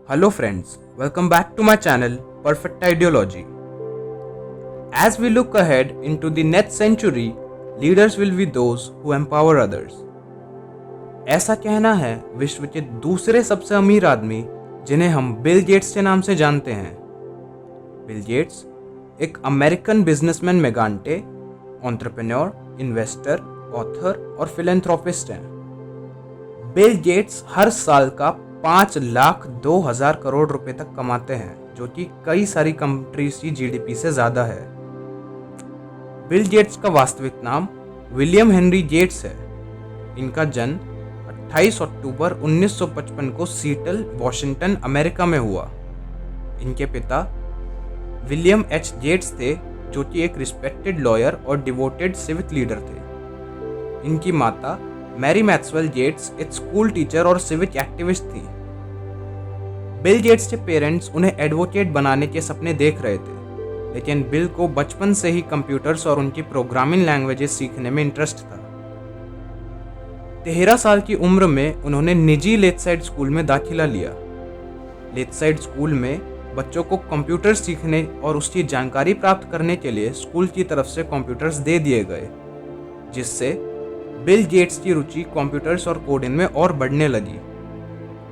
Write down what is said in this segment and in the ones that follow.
Hello friends, welcome back to my channel Perfect Ideology. As we look ahead into the next century, leaders will be those who empower others. ऐसा कहना है विश्व के दूसरे सबसे अमीर आदमी जिन्हें हम बिल गेट्स के नाम से जानते हैं। बिल गेट्स एक American businessman magnate, entrepreneur, investor, author और फिलैंथ्रोपिस्ट हैं। बिल गेट्स हर साल का 5,02,000 करोड़ रुपए तक कमाते हैं, जो कि कई सारी कंट्रीज की जीडीपी से ज्यादा है। बिल गेट्स का वास्तविक नाम विलियम हेनरी गेट्स है। इनका जन्म 28 अक्टूबर 1955 को सीटल, वॉशिंगटन, अमेरिका में हुआ। इनके पिता विलियम एच गेट्स थे, जो कि एक रिस्पेक्टेड लॉयर और डिवोटेड सिविक लीडर थे। इनकी माता मैरी मैक्सवेल गेट्स एक स्कूल टीचर और सिविक एक्टिविस्ट थी। बिल गेट्स के पेरेंट्स उन्हें एडवोकेट बनाने के सपने देख रहे थे, लेकिन बिल को बचपन से ही कंप्यूटर्स और उनकी प्रोग्रामिंग लैंग्वेजेस सीखने में इंटरेस्ट था। 13 साल की उम्र में उन्होंने निजी लेकसाइड स्कूल में दाखिला लिया। लेकसाइड स्कूल में बच्चों को कंप्यूटर सीखने और उसकी जानकारी प्राप्त करने के लिए स्कूल की तरफ से कंप्यूटर्स दे दिए गए, जिससे बिल गेट्स की रुचि कंप्यूटर्स और कोडिंग में और बढ़ने लगी।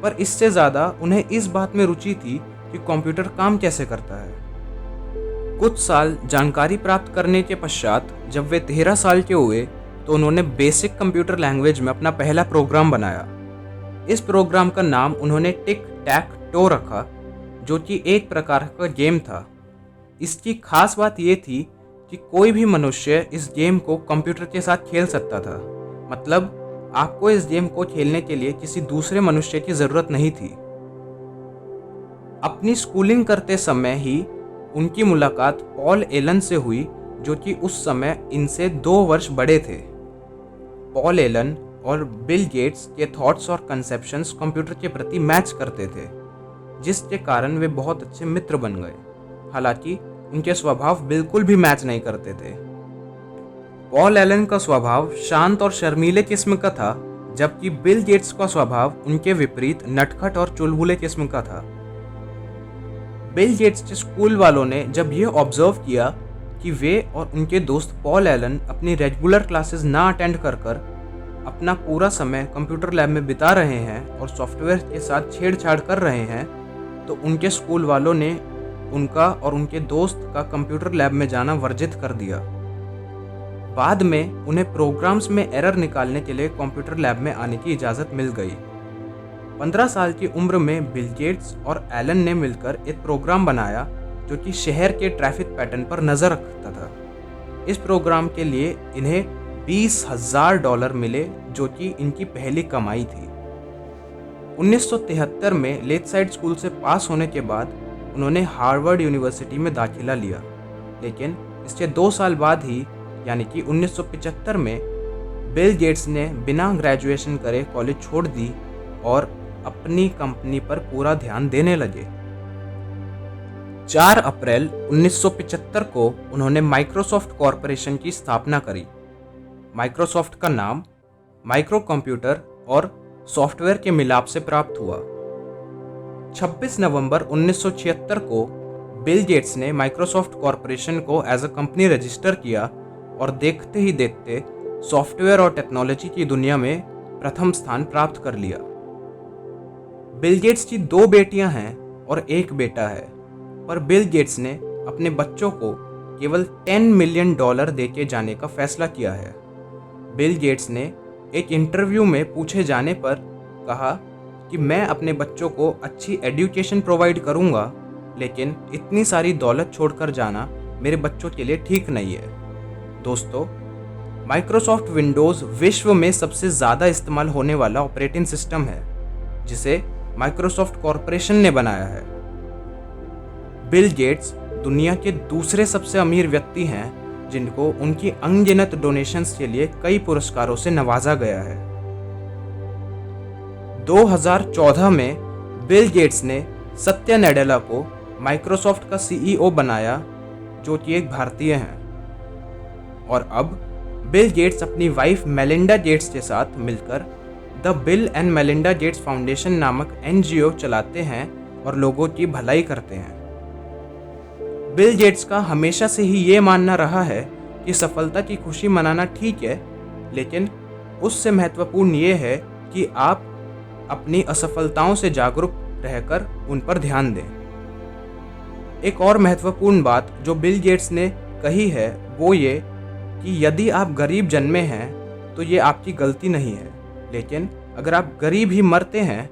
पर इससे ज़्यादा उन्हें इस बात में रुचि थी कि कंप्यूटर काम कैसे करता है। कुछ साल जानकारी प्राप्त करने के पश्चात जब वे 13 साल के हुए तो उन्होंने बेसिक कंप्यूटर लैंग्वेज में अपना पहला प्रोग्राम बनाया। इस प्रोग्राम का नाम उन्होंने टिक टैक टो रखा, जो कि एक प्रकार का गेम था। इसकी खास बात यह थी कि कोई भी मनुष्य इस गेम को कंप्यूटर के साथ खेल सकता था। मतलब आपको इस गेम को खेलने के लिए किसी दूसरे मनुष्य की जरूरत नहीं थी। अपनी स्कूलिंग करते समय ही उनकी मुलाकात पॉल एलन से हुई, जो कि उस समय इनसे 2 वर्ष बड़े थे। पॉल एलन और बिल गेट्स के थॉट्स और कंसेप्शंस कंप्यूटर के प्रति मैच करते थे, जिसके कारण वे बहुत अच्छे मित्र बन गए। हालांकि उनके स्वभाव बिल्कुल भी मैच नहीं करते थे। पॉल एलन का स्वभाव शांत और शर्मीले किस्म का था, जबकि बिल गेट्स का स्वभाव उनके विपरीत नटखट और चुलबुले किस्म का था। बिल गेट्स के स्कूल वालों ने जब यह ऑब्जर्व किया कि वे और उनके दोस्त पॉल एलन अपनी रेगुलर क्लासेस ना अटेंड कर अपना पूरा समय कंप्यूटर लैब में बिता रहे हैं और सॉफ्टवेयर के साथ छेड़छाड़ कर रहे हैं, तो उनके स्कूल वालों ने उनका और उनके दोस्त का कंप्यूटर लैब में जाना वर्जित कर दिया। बाद में उन्हें प्रोग्राम्स में एरर निकालने के लिए कंप्यूटर लैब में आने की इजाज़त मिल गई। 15 साल की उम्र में बिल गेट्स और एलन ने मिलकर एक प्रोग्राम बनाया, जो कि शहर के ट्रैफिक पैटर्न पर नज़र रखता था। इस प्रोग्राम के लिए इन्हें $20,000 मिले, जो कि इनकी पहली कमाई थी। 1973 में लेकसाइड स्कूल से पास होने के बाद उन्होंने हार्वर्ड यूनिवर्सिटी में दाखिला लिया, लेकिन इसके 2 साल बाद ही यानी कि 1975 में बिल गेट्स ने बिना ग्रेजुएशन करे कॉलेज छोड़ दी और अपनी कंपनी पर पूरा ध्यान देने लगे। 4 अप्रैल 1975 को उन्होंने माइक्रोसॉफ्ट कॉरपोरेशन की स्थापना करी। माइक्रोसॉफ्ट का नाम माइक्रो कंप्यूटर और सॉफ्टवेयर के मिलाप से प्राप्त हुआ। 26 नवंबर 1976 को बिल गेट्स ने माइक्रोसॉफ्ट कॉरपोरेशन को एज अ कंपनी रजिस्टर किया और देखते ही देखते सॉफ्टवेयर और टेक्नोलॉजी की दुनिया में प्रथम स्थान प्राप्त कर लिया। बिल गेट्स की 2 बेटियां हैं और 1 बेटा है, पर बिल गेट्स ने अपने बच्चों को केवल $10 मिलियन देके जाने का फैसला किया है। बिल गेट्स ने एक इंटरव्यू में पूछे जाने पर कहा कि मैं अपने बच्चों को अच्छी एजुकेशन प्रोवाइड करूंगा, लेकिन इतनी सारी दौलत छोड़कर जाना मेरे बच्चों के लिए ठीक नहीं है। दोस्तों, माइक्रोसॉफ्ट विंडोज़ विश्व में सबसे ज़्यादा इस्तेमाल होने वाला ऑपरेटिंग सिस्टम है, जिसे माइक्रोसॉफ्ट कॉरपोरेशन ने बनाया है। बिल गेट्स दुनिया के दूसरे सबसे अमीर व्यक्ति हैं, जिनको उनकी अनगिनत डोनेशंस के लिए कई पुरस्कारों से नवाजा गया है। 2014 में बिल गेट्स ने सत्या नडेला को माइक्रोसॉफ्ट का सीईओ बनाया, जो कि एक भारतीय हैं। और अब बिल गेट्स अपनी वाइफ मेलिंडा गेट्स के साथ मिलकर the bill and Melinda Gates foundation नामक एनजीओ चलाते हैं, और लोगों की भलाई करते हैं। बिल गेट्स का हमेशा से ही ये मानना रहा है कि सफलता की खुशी मनाना ठीक है, लेकिन उससे महत्वपूर्ण ये है कि आप अपनी असफलताओं से जागरूक रहकर उन पर ध्यान दें। एक और महत्वपूर्ण बात जो बिल गेट्स ने कही है वो ये कि यदि आप गरीब जन्मे हैं तो ये आपकी गलती नहीं है, लेकिन अगर आप गरीब ही मरते हैं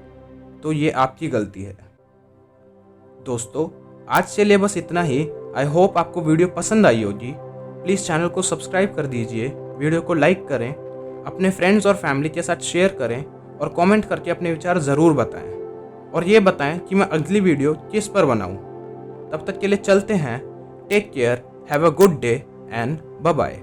तो ये आपकी गलती है। दोस्तों, आज के लिए बस इतना ही। आई होप आपको वीडियो पसंद आई होगी। प्लीज़ चैनल को सब्सक्राइब कर दीजिए, वीडियो को लाइक करें, अपने फ्रेंड्स और फैमिली के साथ शेयर करें और कमेंट करके अपने विचार ज़रूर बताएं और ये बताएं कि मैं अगली वीडियो किस पर बनाऊं। तब तक के लिए चलते हैं। Take care, have a good day and bye bye.